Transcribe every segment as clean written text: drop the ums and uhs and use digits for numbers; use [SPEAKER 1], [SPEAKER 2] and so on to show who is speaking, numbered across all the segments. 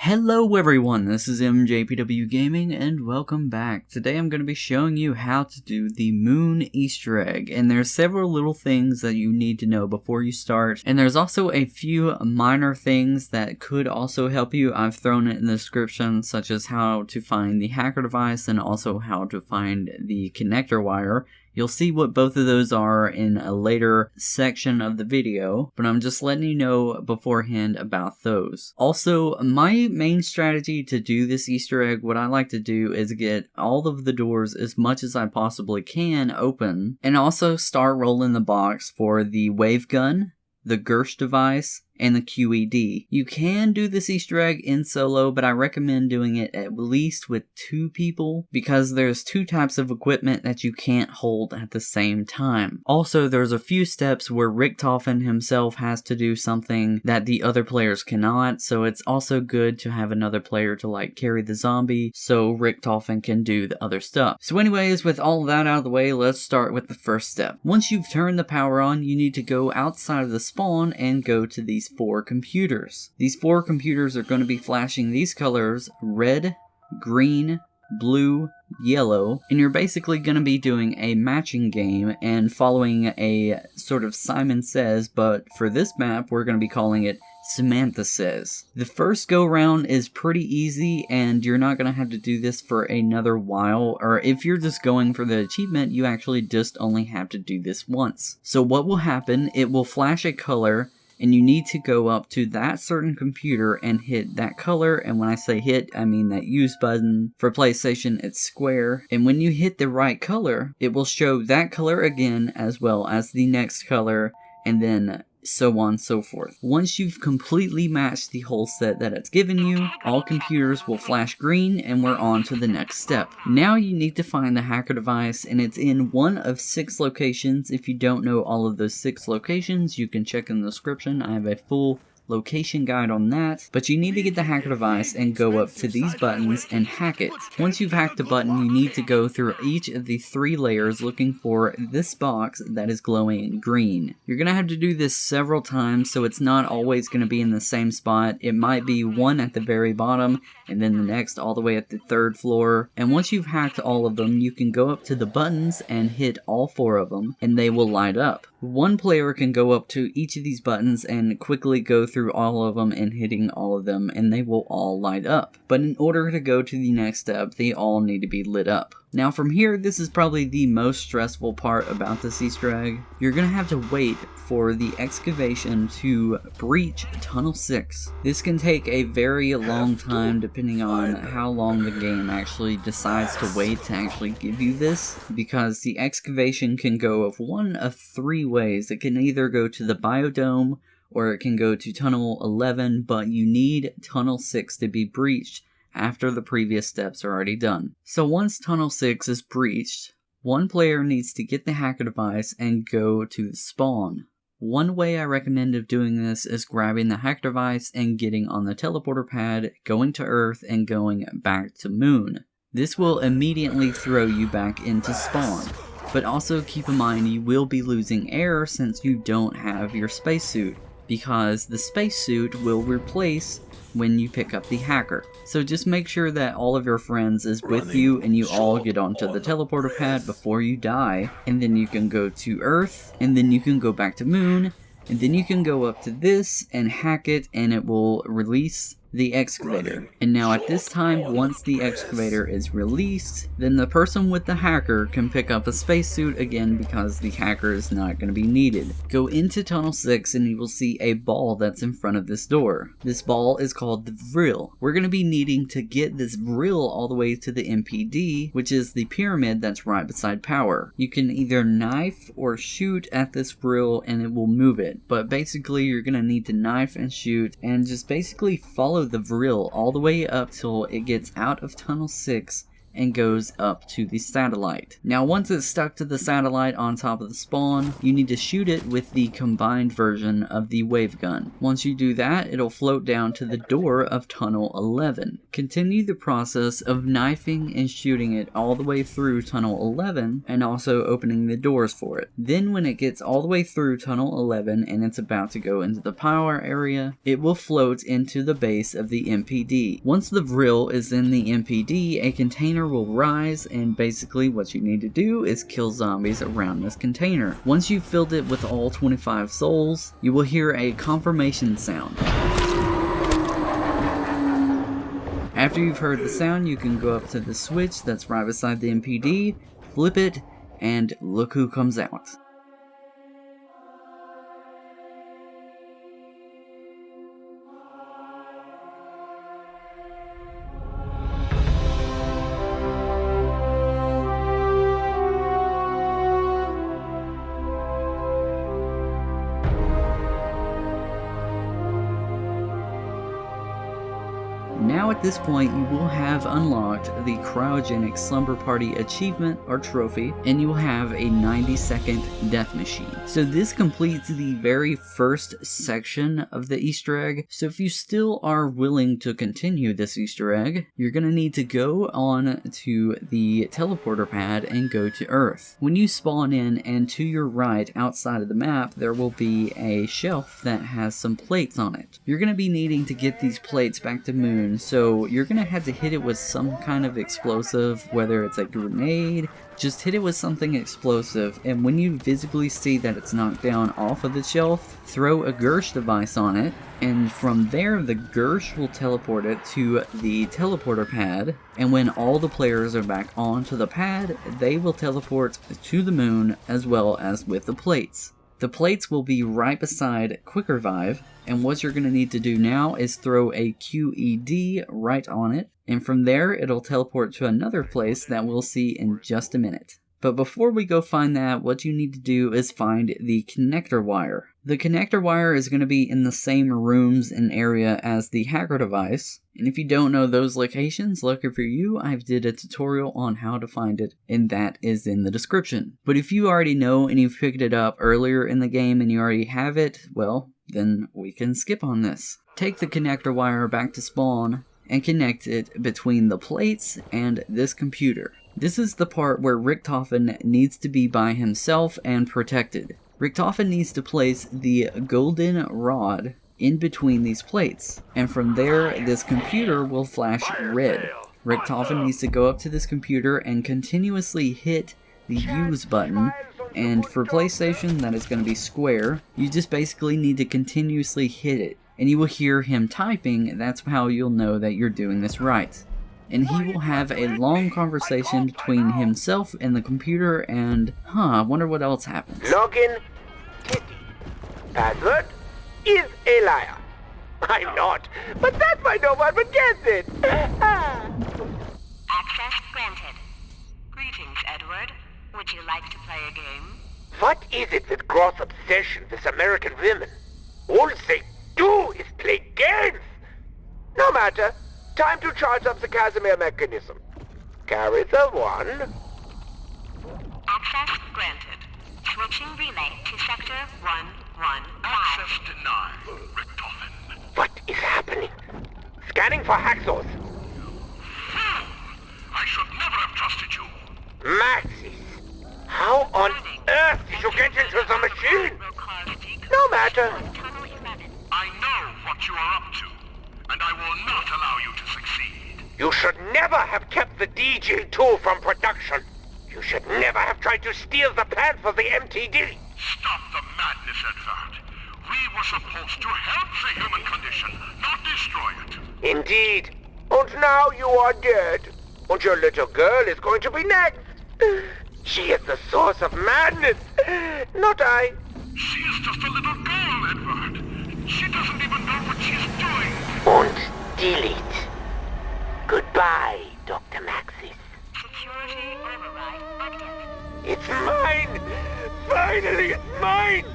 [SPEAKER 1] Hello everyone, this is MJPW Gaming and welcome back. Today I'm going to be showing you how to do the moon Easter egg, and there's several little things that you need to know before you start, and there's also a few minor things that could also help you. I've thrown it in the description, such as how to find the hacker device and also how to find the connector wire. You'll see what both of those are in a later section of the video, but I'm just letting you know beforehand about those. Also, my main strategy to do this Easter egg, what I like to do is get all of the doors as much as I possibly can open, and also start rolling the box for the wave gun, the Gersh device, and the QED. You can do this Easter egg in solo, but I recommend doing it at least with 2 people because there's 2 types of equipment that you can't hold at the same time. Also, there's a few steps where Richtofen himself has to do something that the other players cannot, so it's also good to have another player to like carry the zombie so Richtofen can do the other stuff. So anyways, with all that out of the way, let's start with the first step. Once you've turned the power on, you need to go outside of the spawn and go to these 4 computers. These 4 computers are going to be flashing these colors: red, green, blue, yellow, and you're basically going to be doing a matching game and following a sort of Simon Says, but for this map we're going to be calling it Samantha Says. The first go round is pretty easy and you're not going to have to do this for another while, or if you're just going for the achievement, you actually just only have to do this once. So what will happen, it will flash a color and you need to go up to that certain computer and hit that color, and when I say hit, I mean that use button. For PlayStation, it's square, and when you hit the right color, it will show that color again as well as the next color, and then so on and so forth. Once you've completely matched the whole set that it's given you, all computers will flash green and we're on to the next step. Now you need to find the hacker device, and it's in one of 6 locations. If you don't know all of those 6 locations, you can check in the description. I have a full location guide on that, but you need to get the hacker device and go up to these buttons and hack it. Once you've hacked a button, you need to go through each of the 3 layers looking for this box that is glowing green. You're gonna have to do this several times, so it's not always gonna be in the same spot. It might be one at the very bottom and then the next all the way at the 3rd floor, and once you've hacked all of them, you can go up to the buttons and hit all 4 of them and they will light up. One player can go up to each of these buttons and quickly go through all of them and hitting all of them, and they will all light up. But in order to go to the next step, they all need to be lit up. Now from here, this is probably the most stressful part about this Easter egg. You're gonna have to wait for the excavation to breach Tunnel 6. This can take a very long time depending on how long the game actually decides to wait to actually give you this, because the excavation can go of one of 3 ways. It can either go to the biodome or it can go to Tunnel 11, but you need Tunnel 6 to be breached after the previous steps are already done. So once Tunnel 6 is breached, one player needs to get the hacker device and go to the spawn. One way I recommend of doing this is grabbing the hacker device and getting on the teleporter pad, going to Earth, and going back to Moon. This will immediately throw you back into spawn. But also keep in mind you will be losing air since you don't have your spacesuit, because the spacesuit will replace when you pick up the hacker. So just make sure that all of your friends is with you and you all get onto the teleporter pad before you die, and then you can go to Earth, and then you can go back to Moon, and then you can go up to this and hack it, and it will release the excavator. And now at this time, once the excavator is released, then the person with the hacker can pick up a spacesuit again because the hacker is not going to be needed. Go into Tunnel 6 and you will see a ball that's in front of this door. This ball is called the Vril. We're going to be needing to get this Vril all the way to the MPD, which is the pyramid that's right beside power. You can either knife or shoot at this Vril and it will move it, but basically you're going to need to knife and shoot and just basically follow the Vril all the way up till it gets out of Tunnel 6 and goes up to the satellite. Now once it's stuck to the satellite on top of the spawn, you need to shoot it with the combined version of the wave gun. Once you do that, it'll float down to the door of tunnel 11. Continue the process of knifing and shooting it all the way through tunnel 11 and also opening the doors for it. Then when it gets all the way through tunnel 11 and it's about to go into the power area, it will float into the base of the MPD. Once the vril is in the MPD, a container will rise, and basically what you need to do is kill zombies around this container. Once you've filled it with all 25 souls, you will hear a confirmation sound. After you've heard the sound, you can go up to the switch that's right beside the MPD, flip it, and look who comes out. Now at this point you will have unlocked the Cryogenic Slumber Party achievement or trophy, and you will have a 90-second death machine. So this completes the very first section of the Easter egg. So if you still are willing to continue this Easter egg, you're going to need to go on to the teleporter pad and go to Earth. When you spawn in, and to your right outside of the map, there will be a shelf that has some plates on it. You're going to be needing to get these plates back to Moon, so you're gonna have to hit it with some kind of explosive, whether it's a grenade. Just hit it with something explosive, and when you visibly see that it's knocked down off of the shelf, throw a Gersh device on it, and from there the Gersh will teleport it to the teleporter pad, and when all the players are back onto the pad, they will teleport to the Moon as well as with the plates. The plates will be right beside Quick Revive, and what you're going to need to do now is throw a QED right on it, and from there it'll teleport to another place that we'll see in just a minute. But before we go find that, what you need to do is find the connector wire. The connector wire is going to be in the same rooms and area as the hacker device, and if you don't know those locations, lucky for you, I've did a tutorial on how to find it, and that is in the description. But if you already know and you've picked it up earlier in the game and you already have it, well, then we can skip on this. Take the connector wire back to spawn and connect it between the plates and this computer. This is the part where Richtofen needs to be by himself and protected. Richtofen needs to place the golden rod in between these plates, and from there this computer will flash red. Richtofen needs to go up to this computer and continuously hit the use button, and for PlayStation that is going to be square. You just basically need to continuously hit it, and you will hear him typing. That's how you'll know that you're doing this right. And he will have a long conversation between himself and the computer, and I wonder what else happens.
[SPEAKER 2] Login Kitty. Password is a liar. I'm not, but that's why no one would guess it.
[SPEAKER 3] Access granted. Greetings, Edward. Would you like to play a game?
[SPEAKER 2] What is it with gross obsession with American women? All they do is play games. No matter. Time to charge up the Casimir mechanism. Carry the one.
[SPEAKER 3] Access granted. Switching relay to sector 115.
[SPEAKER 4] Access denied, Richtofen.
[SPEAKER 2] What is happening? Scanning for hacksaws.
[SPEAKER 4] I should never have trusted you.
[SPEAKER 2] Maxis, how on earth did you get into the machine? No matter.
[SPEAKER 4] I know what you are up to, and I will not allow you to succeed.
[SPEAKER 2] You should never have kept the DG2 from production. You should never have tried to steal the plan for the MTD.
[SPEAKER 4] Stop the madness, Edward. We were supposed to help the human condition, not destroy it.
[SPEAKER 2] Indeed. And now you are dead. And your little girl is going to be next. She is the source of madness, not I.
[SPEAKER 4] She is just a little girl, Edward. She doesn't even know what she's doing.
[SPEAKER 2] And delete. Goodbye, Dr. Maxis.
[SPEAKER 3] Security override active.
[SPEAKER 2] It's mine! Finally, it's mine!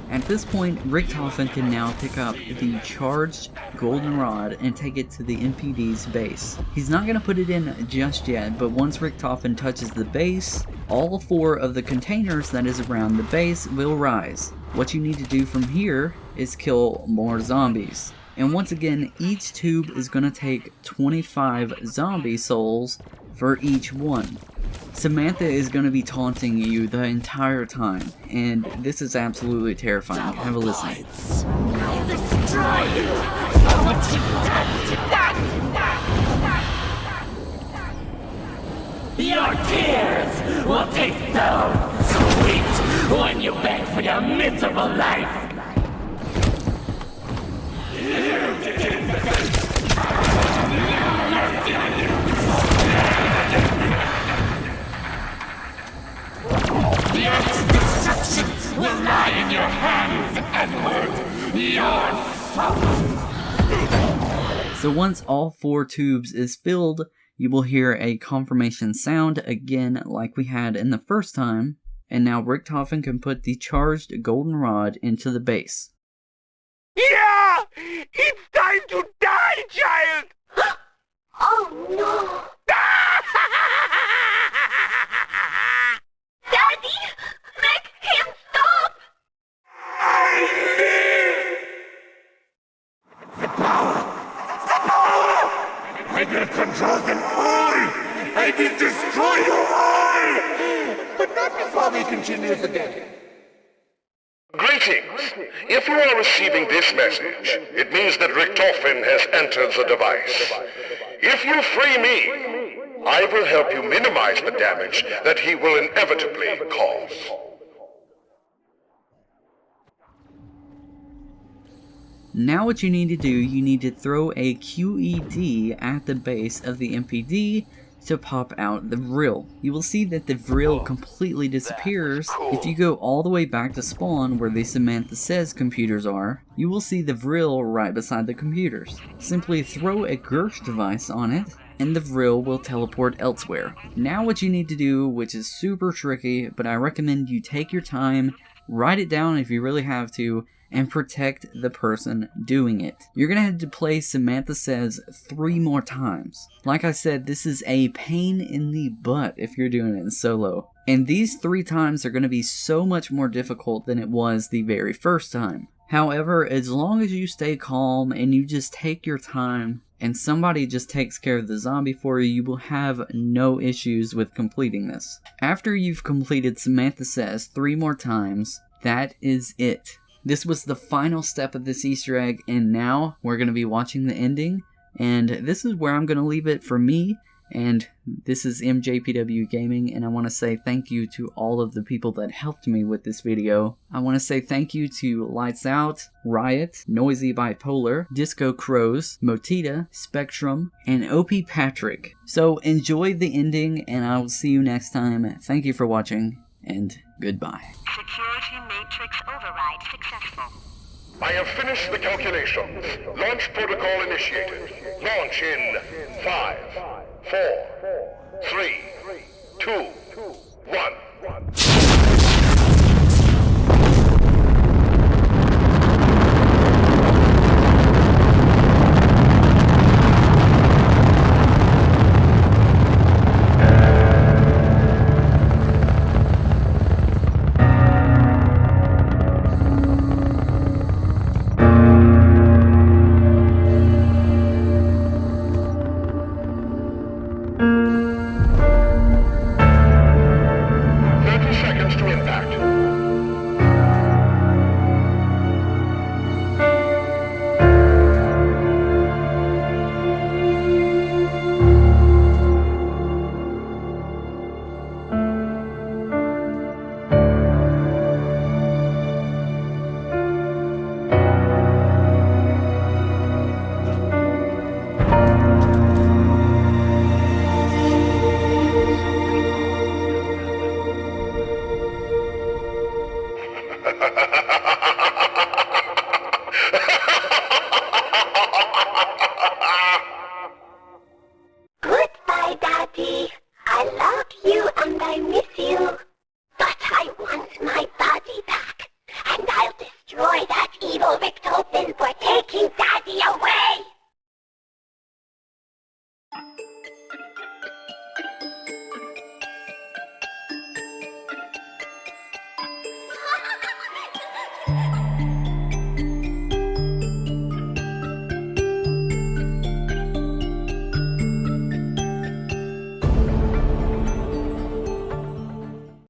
[SPEAKER 1] At this point, Richthofen can now pick up the charged goldenrod and take it to the MPD's base. He's not going to put it in just yet, but once Richthofen touches the base, all 4 of the containers that is around the base will rise. What you need to do from here is kill more zombies. And once again, each tube is going to take 25 zombie souls for each one. Samantha is going to be taunting you the entire time, and this is absolutely terrifying. Have a listen.
[SPEAKER 5] I'll destroy you for what you've done to them! Your tears will taste so sweet when you beg for your miserable life! The Earth's destruction will lie in your hands, Edward. Your fault.
[SPEAKER 1] So once all 4 tubes is filled, you will hear a confirmation sound again like we had in the first time, and now Richthofen can put the charged goldenrod into the base.
[SPEAKER 2] Yeah! It's time to die, child!
[SPEAKER 5] Oh no! Daddy! Make him stop!
[SPEAKER 4] I will control them all! I will destroy you all!
[SPEAKER 2] But not before we continue the game.
[SPEAKER 4] Greetings! If you are receiving this message, it means that Richthofen has entered the device. If you free me, I will help you minimize the damage that he will inevitably cause.
[SPEAKER 1] Now what you need to do, you need to throw a QED at the base of the MPD to pop out the vril. You will see that the vril completely disappears. If you go all the way back to spawn where the Samantha Says computers are, you will see the vril right beside the computers. Simply throw a Gersh device on it, and the vril will teleport elsewhere. Now what you need to do, which is super tricky, but I recommend you take your time, write it down if you really have to, and protect the person doing it. You're gonna have to play Samantha Says 3 more times. Like I said, this is a pain in the butt if you're doing it in solo. And these 3 times are gonna be so much more difficult than it was the very first time. However, as long as you stay calm and you just take your time and somebody just takes care of the zombie for you, you will have no issues with completing this. After you've completed Samantha Says 3 more times, that is it. This was the final step of this Easter egg, and now we're going to be watching the ending, and this is where I'm going to leave it for me, and this is MJPW Gaming, and I want to say thank you to all of the people that helped me with this video. I want to say thank you to Lighttzout, Riiot, NoisyBipolar, DiscoCrows, Motita, Spekktrem, and Opiepatrick. So enjoy the ending, and I will see you next time. Thank you for watching, and goodbye.
[SPEAKER 3] Security matrix override successful.
[SPEAKER 4] I have finished the calculations. Launch protocol initiated. Launch in 5, 4, 3, 2, 1.
[SPEAKER 3] Richtofen!